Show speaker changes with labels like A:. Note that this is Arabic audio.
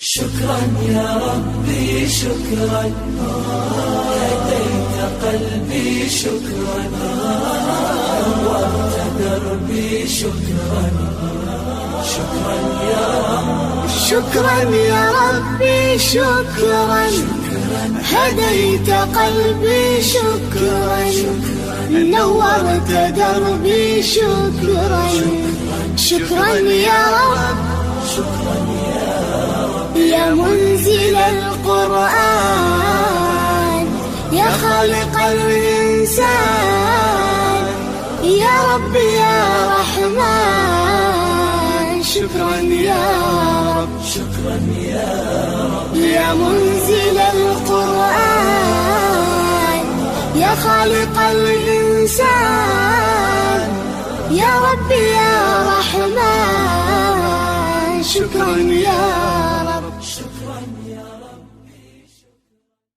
A: شكرا يا ربي شكرا، هديت قلبي شكرا، نورت دربي شكرا. شكرا يا رب،
B: شكرا يا ربي شكرا، هديت قلبي شكرا، نورت دربي شكرا. شكرا يا رب،
A: شكرا يا رب،
B: يا منزل القرآن، يا خالق الإنسان، يا رب يا رحمن. شكرا يا رب،
A: شكرا يا رب،
B: يا منزل القرآن، يا خالق الإنسان، يا رب يا رحمن. شكرا يا رب،
A: شكرا يا رب.